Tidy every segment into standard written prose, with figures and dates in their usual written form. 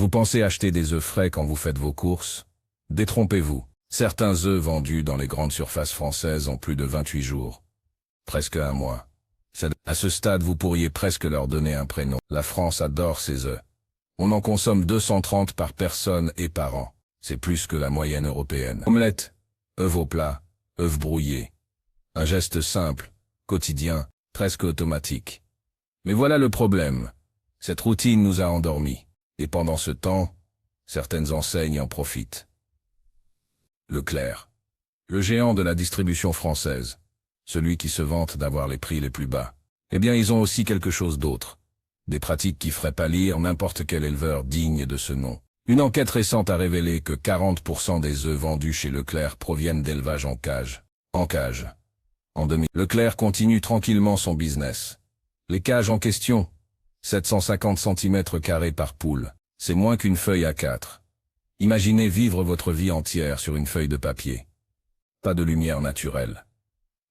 Vous pensez acheter des œufs frais quand vous faites vos courses? Détrompez-vous. Certains œufs vendus dans les grandes surfaces françaises ont plus de 28 jours. Presque un mois. À ce stade, vous pourriez presque leur donner un prénom. La France adore ces œufs. On en consomme 230 par personne et par an. C'est plus que la moyenne européenne. Omelette, œufs au plat, œufs brouillés. Un geste simple, quotidien, presque automatique. Mais voilà le problème. Cette routine nous a endormis. Et pendant ce temps, certaines enseignes en profitent. Leclerc. Le géant de la distribution française. Celui qui se vante d'avoir les prix les plus bas. Eh bien, ils ont aussi quelque chose d'autre. Des pratiques qui feraient pâlir n'importe quel éleveur digne de ce nom. Une enquête récente a révélé que 40% des œufs vendus chez Leclerc proviennent d'élevage en cage. En 2000, Leclerc continue tranquillement son business. Les cages en question, 750 cm² par poule, c'est moins qu'une feuille A4. Imaginez vivre votre vie entière sur une feuille de papier. Pas de lumière naturelle.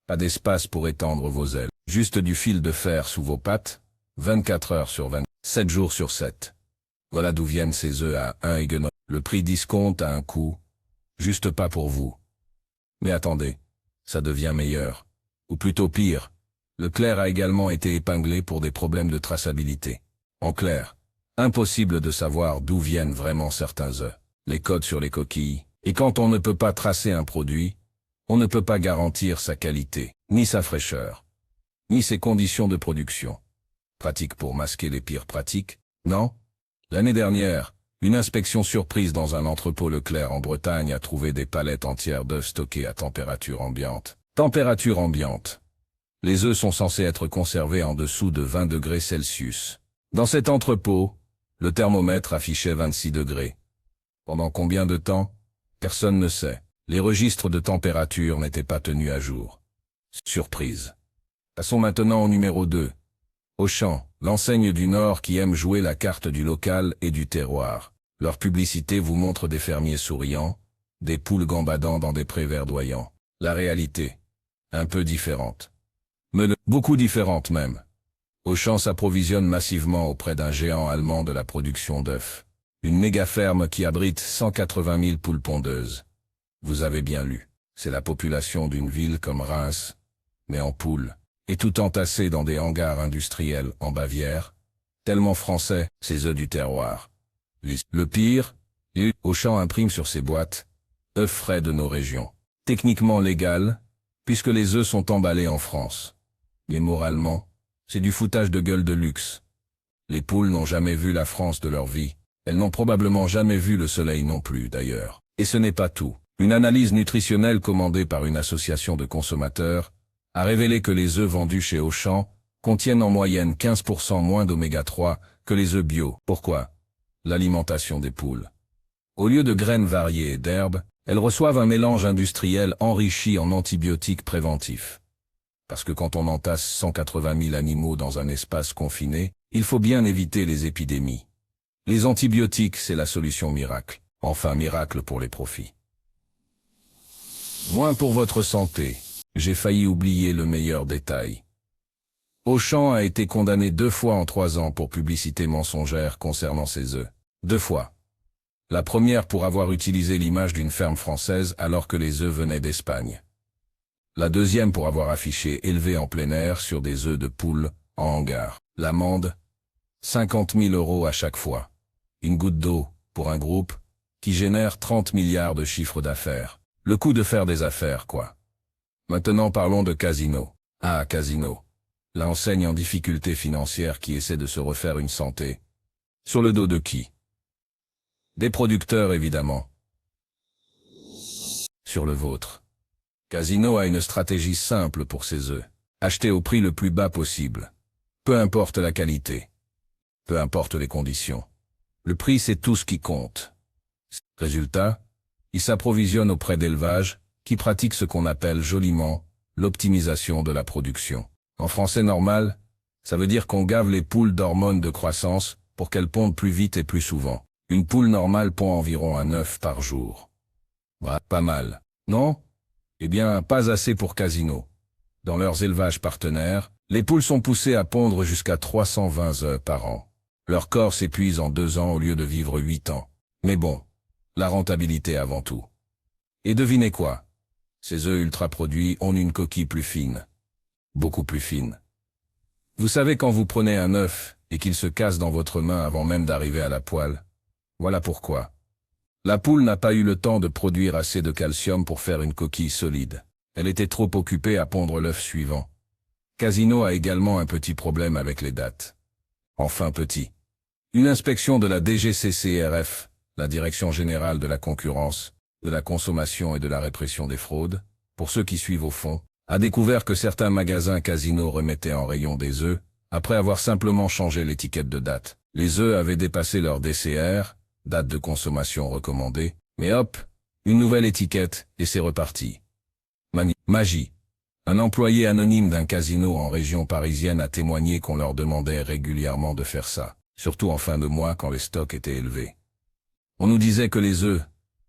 Pas d'espace pour étendre vos ailes. Juste du fil de fer sous vos pattes, 24 heures sur 24, 7 jours sur 7. Voilà d'où viennent ces œufs à 1 €. Le prix discount a un coût. Juste pas pour vous. Mais attendez, ça devient meilleur. Ou plutôt pire. Leclerc a également été épinglé pour des problèmes de traçabilité. En clair, impossible de savoir d'où viennent vraiment certains œufs. Les codes sur les coquilles. Et quand on ne peut pas tracer un produit, on ne peut pas garantir sa qualité, ni sa fraîcheur, ni ses conditions de production. Pratique pour masquer les pires pratiques, non? L'année dernière, une inspection surprise dans un entrepôt Leclerc en Bretagne a trouvé des palettes entières d'œufs stockés à température ambiante. Température ambiante. Les œufs sont censés être conservés en dessous de 20 degrés Celsius. Dans cet entrepôt, le thermomètre affichait 26 degrés. Pendant combien de temps? Personne ne sait. Les registres de température n'étaient pas tenus à jour. Surprise. Passons maintenant au numéro 2. Auchan, l'enseigne du Nord qui aime jouer la carte du local et du terroir. Leur publicité vous montre des fermiers souriants, des poules gambadant dans des prés verdoyants. La réalité, un peu différente. Beaucoup différente même. Auchan s'approvisionne massivement auprès d'un géant allemand de la production d'œufs. Une méga ferme qui abrite 180 000 poules pondeuses. Vous avez bien lu. C'est la population d'une ville comme Reims, mais en poules, et tout entassé dans des hangars industriels en Bavière. Tellement français, ces œufs du terroir. Le pire, Auchan imprime sur ses boîtes, œufs frais de nos régions. Techniquement légal, puisque les œufs sont emballés en France. Mais moralement, c'est du foutage de gueule de luxe. Les poules n'ont jamais vu la France de leur vie. Elles n'ont probablement jamais vu le soleil non plus, d'ailleurs. Et ce n'est pas tout. Une analyse nutritionnelle commandée par une association de consommateurs a révélé que les œufs vendus chez Auchan contiennent en moyenne 15% moins d'oméga 3 que les œufs bio. Pourquoi? L'alimentation des poules. Au lieu de graines variées et d'herbes, elles reçoivent un mélange industriel enrichi en antibiotiques préventifs. Parce que quand on entasse 180 000 animaux dans un espace confiné, il faut bien éviter les épidémies. Les antibiotiques, c'est la solution miracle. Enfin, miracle pour les profits. Moins pour votre santé. J'ai failli oublier le meilleur détail. Auchan a été condamné 2 fois en 3 ans pour publicité mensongère concernant ses œufs. 2 fois. La première pour avoir utilisé l'image d'une ferme française alors que les œufs venaient d'Espagne. La deuxième pour avoir affiché élevé en plein air sur des œufs de poule en hangar. L'amende, 50 000 € à chaque fois. Une goutte d'eau, pour un groupe, qui génère 30 milliards de chiffre d'affaires. Le coût de faire des affaires, quoi. Maintenant parlons de Casino. Ah, Casino. L'enseigne en difficulté financière qui essaie de se refaire une santé. Sur le dos de qui? Des producteurs, évidemment. Sur le vôtre. Casino a une stratégie simple pour ses œufs. Acheter au prix le plus bas possible. Peu importe la qualité. Peu importe les conditions. Le prix, c'est tout ce qui compte. Résultat, il s'approvisionne auprès d'élevages qui pratiquent ce qu'on appelle joliment l'optimisation de la production. En français normal, ça veut dire qu'on gave les poules d'hormones de croissance pour qu'elles pondent plus vite et plus souvent. Une poule normale pond environ un œuf par jour. Bah, pas mal, non? Eh bien, pas assez pour Casino. Dans leurs élevages partenaires, les poules sont poussées à pondre jusqu'à 320 œufs par an. Leur corps s'épuise en 2 ans au lieu de vivre 8 ans. Mais bon, la rentabilité avant tout. Et devinez quoi? Ces œufs ultra-produits ont une coquille plus fine. Beaucoup plus fine. Vous savez quand vous prenez un œuf et qu'il se casse dans votre main avant même d'arriver à la poêle? Voilà pourquoi. La poule n'a pas eu le temps de produire assez de calcium pour faire une coquille solide. Elle était trop occupée à pondre l'œuf suivant. Casino a également un petit problème avec les dates. Enfin petit. Une inspection de la DGCCRF, la Direction Générale de la Concurrence, de la Consommation et de la Répression des Fraudes, pour ceux qui suivent au fond, a découvert que certains magasins Casino remettaient en rayon des œufs, après avoir simplement changé l'étiquette de date. Les œufs avaient dépassé leur DCR, date de consommation recommandée, mais hop, une nouvelle étiquette, et c'est reparti. Magie. Un employé anonyme d'un casino en région parisienne a témoigné qu'on leur demandait régulièrement de faire ça, surtout en fin de mois quand les stocks étaient élevés. On nous disait que les œufs,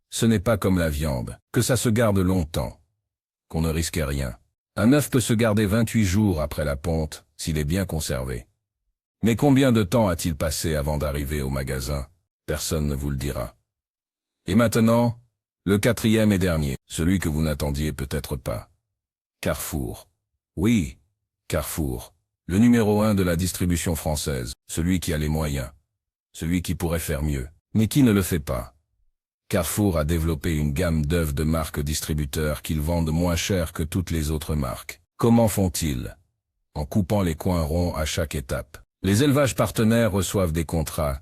ce n'est pas comme la viande, que ça se garde longtemps, qu'on ne risquait rien. Un œuf peut se garder 28 jours après la ponte, s'il est bien conservé. Mais combien de temps a-t-il passé avant d'arriver au magasin? Personne ne vous le dira. Et maintenant, le 4e et dernier, celui que vous n'attendiez peut-être pas. Carrefour. Oui, Carrefour. Le numéro 1 de la distribution française, celui qui a les moyens. Celui qui pourrait faire mieux, mais qui ne le fait pas. Carrefour a développé une gamme d'œufs de marques distributeurs qu'ils vendent moins cher que toutes les autres marques. Comment font-ils? En coupant les coins ronds à chaque étape. Les élevages partenaires reçoivent des contrats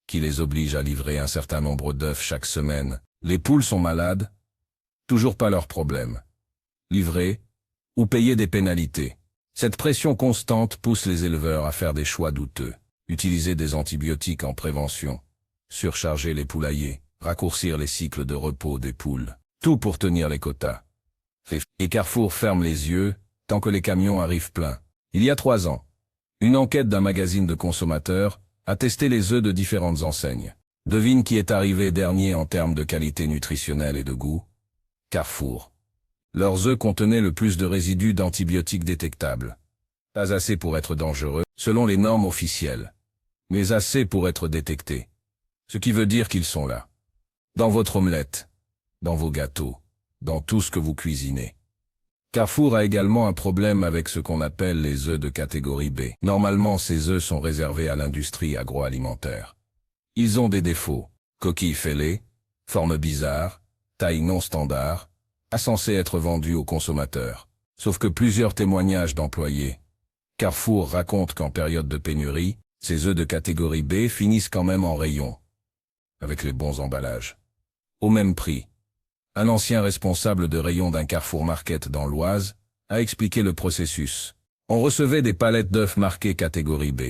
qui les obligent à livrer un certain nombre d'œufs chaque semaine. Les poules sont malades? Toujours pas leur problème. Livrer ou payer des pénalités. Cette pression constante pousse les éleveurs à faire des choix douteux. Utiliser des antibiotiques en prévention. Surcharger les poulaillers. Raccourcir les cycles de repos des poules. Tout pour tenir les quotas. Et Carrefour ferme les yeux tant que les camions arrivent pleins. Il y a 3 ans, une enquête d'un magazine de consommateurs a testé les œufs de différentes enseignes. Devine qui est arrivé dernier en termes de qualité nutritionnelle et de goût? Carrefour. Leurs œufs contenaient le plus de résidus d'antibiotiques détectables. Pas assez pour être dangereux, selon les normes officielles, mais assez pour être détectés. Ce qui veut dire qu'ils sont là. Dans votre omelette, dans vos gâteaux, dans tout ce que vous cuisinez. Carrefour a également un problème avec ce qu'on appelle les œufs de catégorie B. Normalement, ces œufs sont réservés à l'industrie agroalimentaire. Ils ont des défauts. Coquilles fêlées, forme bizarre, taille non standard, pas censés être vendus aux consommateurs. Sauf que plusieurs témoignages d'employés. Carrefour raconte qu'en période de pénurie, ces œufs de catégorie B finissent quand même en rayon. Avec les bons emballages. Au même prix. Un ancien responsable de rayon d'un Carrefour Market dans l'Oise a expliqué le processus. On recevait des palettes d'œufs marquées catégorie B.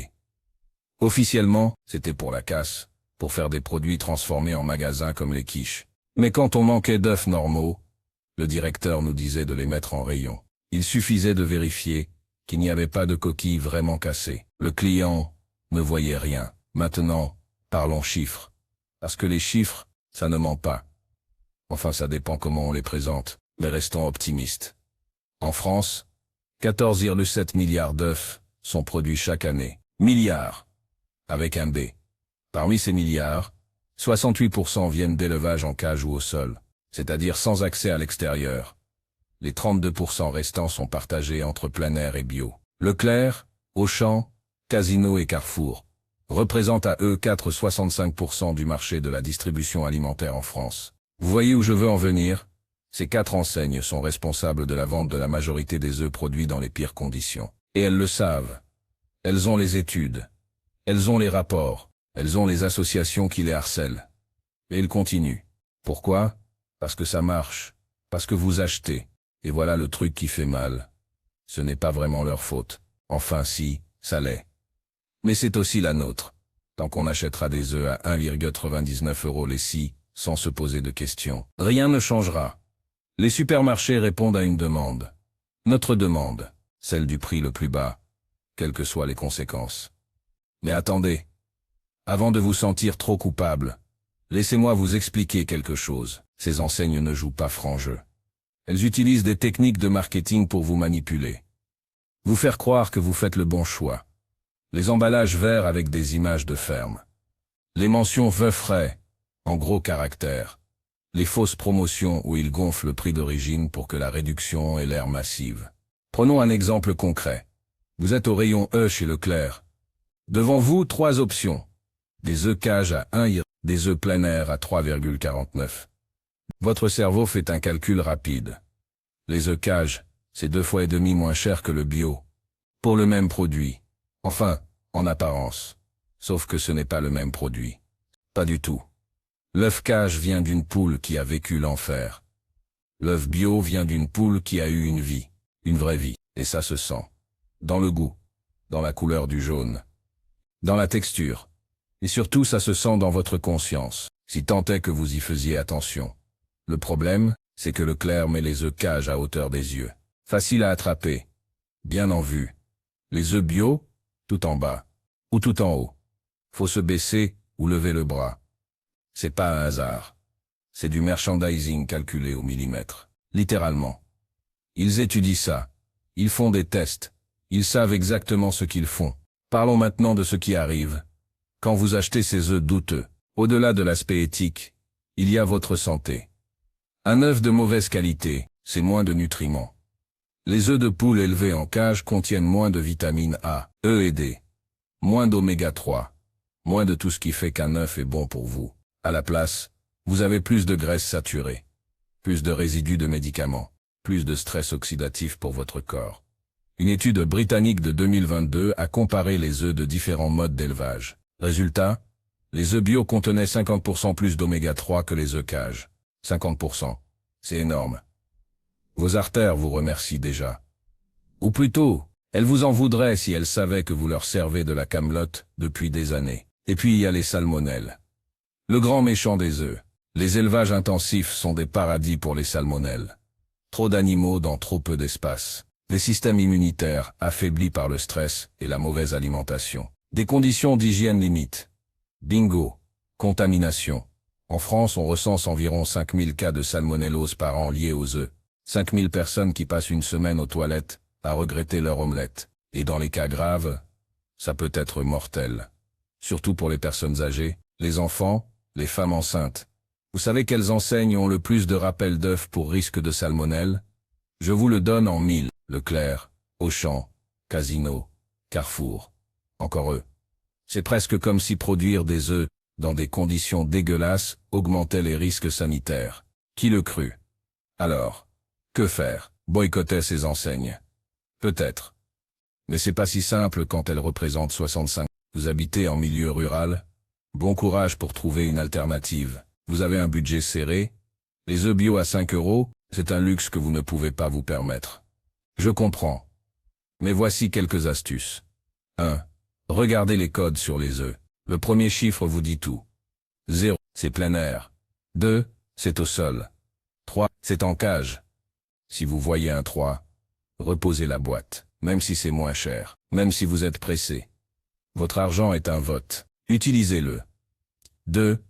Officiellement, c'était pour la casse, pour faire des produits transformés en magasins comme les quiches. Mais quand on manquait d'œufs normaux, le directeur nous disait de les mettre en rayon. Il suffisait de vérifier qu'il n'y avait pas de coquilles vraiment cassées. Le client ne voyait rien. Maintenant, parlons chiffres. Parce que les chiffres, ça ne ment pas. Enfin, ça dépend comment on les présente, mais restons optimistes. En France, 14,7 milliards d'œufs sont produits chaque année. Milliards. Avec un B. Parmi ces milliards, 68% viennent d'élevage en cage ou au sol, c'est-à-dire sans accès à l'extérieur. Les 32% restants sont partagés entre plein air et bio. Leclerc, Auchan, Casino et Carrefour représentent à eux 65% du marché de la distribution alimentaire en France. Vous voyez où je veux en venir? Ces 4 enseignes sont responsables de la vente de la majorité des œufs produits dans les pires conditions. Et elles le savent. Elles ont les études. Elles ont les rapports. Elles ont les associations qui les harcèlent. Et ils continuent. Pourquoi? Parce que ça marche. Parce que vous achetez. Et voilà le truc qui fait mal. Ce n'est pas vraiment leur faute. Enfin si, ça l'est. Mais c'est aussi la nôtre. Tant qu'on achètera des œufs à 1,99 € les 6, sans se poser de questions, rien ne changera. Les supermarchés répondent à une demande. Notre demande, celle du prix le plus bas, quelles que soient les conséquences. Mais attendez. Avant de vous sentir trop coupable, laissez-moi vous expliquer quelque chose. Ces enseignes ne jouent pas franc jeu. Elles utilisent des techniques de marketing pour vous manipuler. Vous faire croire que vous faites le bon choix. Les emballages verts avec des images de ferme. Les mentions veuf frais, en gros caractères. Les fausses promotions où ils gonflent le prix d'origine pour que la réduction ait l'air massive. Prenons un exemple concret. Vous êtes au rayon E chez Leclerc. Devant vous, 3 options. Des œufs cage à 1 ir, des œufs plein air à 3,49. Votre cerveau fait un calcul rapide. Les œufs cage, c'est 2,5 fois moins cher que le bio. Pour le même produit. Enfin, en apparence. Sauf que ce n'est pas le même produit. Pas du tout. L'œuf cage vient d'une poule qui a vécu l'enfer. L'œuf bio vient d'une poule qui a eu une vie. Une vraie vie. Et ça se sent. Dans le goût. Dans la couleur du jaune. Dans la texture. Et surtout ça se sent dans votre conscience, si tant est que vous y faisiez attention. Le problème, c'est que Leclerc met les œufs cage à hauteur des yeux. Facile à attraper. Bien en vue. Les œufs bio, tout en bas. Ou tout en haut. Faut se baisser ou lever le bras. C'est pas un hasard. C'est du merchandising calculé au millimètre. Littéralement. Ils étudient ça. Ils font des tests. Ils savent exactement ce qu'ils font. Parlons maintenant de ce qui arrive. Quand vous achetez ces œufs douteux, au-delà de l'aspect éthique, il y a votre santé. Un œuf de mauvaise qualité, c'est moins de nutriments. Les œufs de poule élevés en cage contiennent moins de vitamines A, E et D. Moins d'oméga 3. Moins de tout ce qui fait qu'un œuf est bon pour vous. À la place, vous avez plus de graisse saturée. Plus de résidus de médicaments. Plus de stress oxydatif pour votre corps. Une étude britannique de 2022 a comparé les œufs de différents modes d'élevage. Résultat, les œufs bio contenaient 50% plus d'oméga 3 que les œufs cage. 50%. C'est énorme. Vos artères vous remercient déjà. Ou plutôt, elles vous en voudraient si elles savaient que vous leur servez de la camelote depuis des années. Et puis il y a les salmonelles. Le grand méchant des œufs. Les élevages intensifs sont des paradis pour les salmonelles. Trop d'animaux dans trop peu d'espace. Les systèmes immunitaires affaiblis par le stress et la mauvaise alimentation. Des conditions d'hygiène limites. Bingo. Contamination. En France, on recense environ 5000 cas de salmonellose par an liés aux œufs. 5000 personnes qui passent une semaine aux toilettes à regretter leur omelette. Et dans les cas graves, ça peut être mortel. Surtout pour les personnes âgées, les enfants, les femmes enceintes. Vous savez quelles enseignes ont le plus de rappels d'œufs pour risque de salmonelle? Je vous le donne en 1000. Leclerc, Auchan, Casino, Carrefour. Encore eux. C'est presque comme si produire des œufs, dans des conditions dégueulasses, augmentait les risques sanitaires. Qui le crut? Alors, que faire? Boycotter ces enseignes? Peut-être. Mais c'est pas si simple quand elles représentent 65. Vous habitez en milieu rural? Bon courage pour trouver une alternative. Vous avez un budget serré? Les œufs bio à 5 €, c'est un luxe que vous ne pouvez pas vous permettre. Je comprends. Mais voici quelques astuces. 1. Regardez les codes sur les œufs. Le premier chiffre vous dit tout. 0, c'est plein air. 2, c'est au sol. 3, c'est en cage. Si vous voyez un 3, reposez la boîte, même si c'est moins cher, même si vous êtes pressé. Votre argent est un vote. Utilisez-le. 2.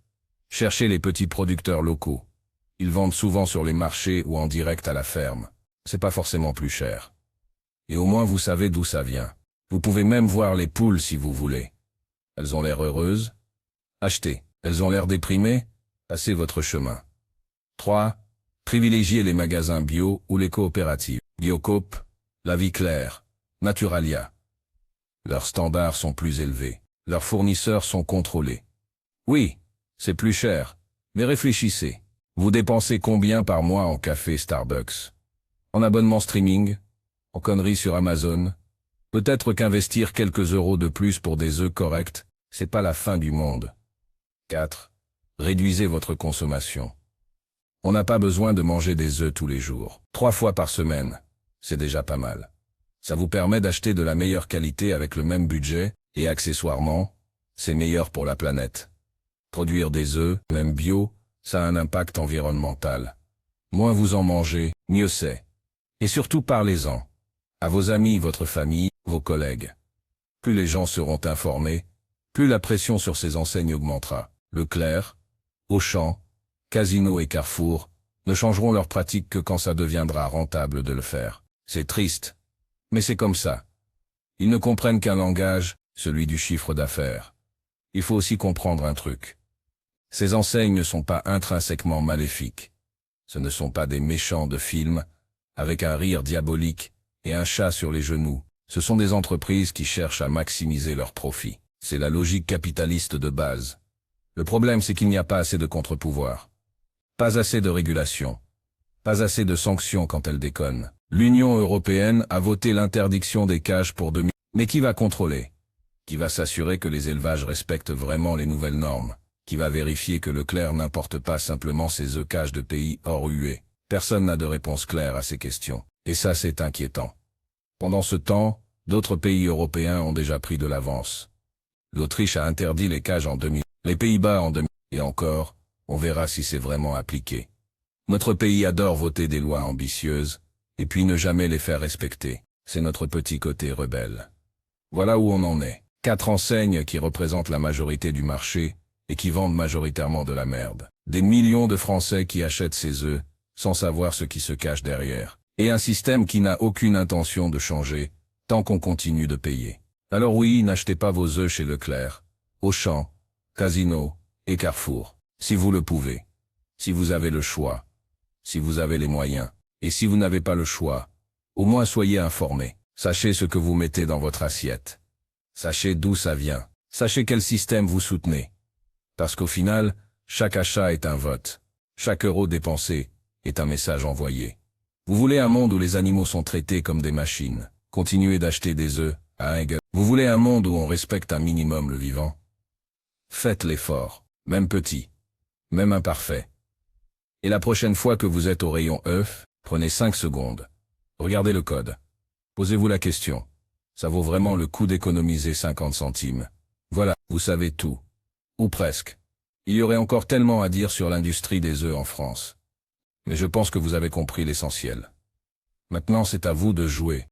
Cherchez les petits producteurs locaux. Ils vendent souvent sur les marchés ou en direct à la ferme. C'est pas forcément plus cher. Et au moins vous savez d'où ça vient. Vous pouvez même voir les poules si vous voulez. Elles ont l'air heureuses? Achetez. Elles ont l'air déprimées? Passez votre chemin. 3. Privilégiez les magasins bio ou les coopératives. Biocoop, La Vie Claire, Naturalia. Leurs standards sont plus élevés. Leurs fournisseurs sont contrôlés. Oui, c'est plus cher. Mais réfléchissez. Vous dépensez combien par mois en café Starbucks? En abonnement streaming? En conneries sur Amazon? Peut-être qu'investir quelques euros de plus pour des œufs corrects, c'est pas la fin du monde. 4. Réduisez votre consommation. On n'a pas besoin de manger des œufs tous les jours. 3 fois par semaine. C'est déjà pas mal. Ça vous permet d'acheter de la meilleure qualité avec le même budget, et accessoirement, c'est meilleur pour la planète. Produire des œufs, même bio, ça a un impact environnemental. Moins vous en mangez, mieux c'est. Et surtout parlez-en. À vos amis, votre famille, vos collègues. Plus les gens seront informés, plus la pression sur ces enseignes augmentera. Leclerc, Auchan, Casino et Carrefour ne changeront leurs pratiques que quand ça deviendra rentable de le faire. C'est triste, mais c'est comme ça. Ils ne comprennent qu'un langage, celui du chiffre d'affaires. Il faut aussi comprendre un truc. Ces enseignes ne sont pas intrinsèquement maléfiques. Ce ne sont pas des méchants de films, avec un rire diabolique et un chat sur les genoux. Ce sont des entreprises qui cherchent à maximiser leurs profits. C'est la logique capitaliste de base. Le problème, c'est qu'il n'y a pas assez de contre-pouvoir. Pas assez de régulation. Pas assez de sanctions quand elles déconnent. L'Union européenne a voté l'interdiction des cages pour 2000. Mais qui va contrôler? Qui va s'assurer que les élevages respectent vraiment les nouvelles normes? Qui va vérifier que Leclerc n'importe pas simplement ses œufs cages de pays hors UE? Personne n'a de réponse claire à ces questions. Et ça, c'est inquiétant. Pendant ce temps, d'autres pays européens ont déjà pris de l'avance. L'Autriche a interdit les cages en 2000, les Pays-Bas en 2000, et encore, on verra si c'est vraiment appliqué. Notre pays adore voter des lois ambitieuses, et puis ne jamais les faire respecter. C'est notre petit côté rebelle. Voilà où on en est. 4 enseignes qui représentent la majorité du marché, et qui vendent majoritairement de la merde. Des millions de Français qui achètent ces œufs, sans savoir ce qui se cache derrière. Et un système qui n'a aucune intention de changer, tant qu'on continue de payer. Alors oui, n'achetez pas vos œufs chez Leclerc, Auchan, Casino et Carrefour, si vous le pouvez. Si vous avez le choix. Si vous avez les moyens. Et si vous n'avez pas le choix, au moins soyez informés. Sachez ce que vous mettez dans votre assiette. Sachez d'où ça vient. Sachez quel système vous soutenez. Parce qu'au final, chaque achat est un vote. Chaque euro dépensé est un message envoyé. Vous voulez un monde où les animaux sont traités comme des machines. Continuez d'acheter des œufs à un gueule. Vous voulez un monde où on respecte un minimum le vivant? Faites l'effort, même petit, même imparfait. Et la prochaine fois que vous êtes au rayon œufs, prenez 5 secondes. Regardez le code. Posez-vous la question. Ça vaut vraiment le coup d'économiser 50 centimes. Voilà, vous savez tout. Ou presque. Il y aurait encore tellement à dire sur l'industrie des œufs en France. Mais je pense que vous avez compris l'essentiel. Maintenant, c'est à vous de jouer.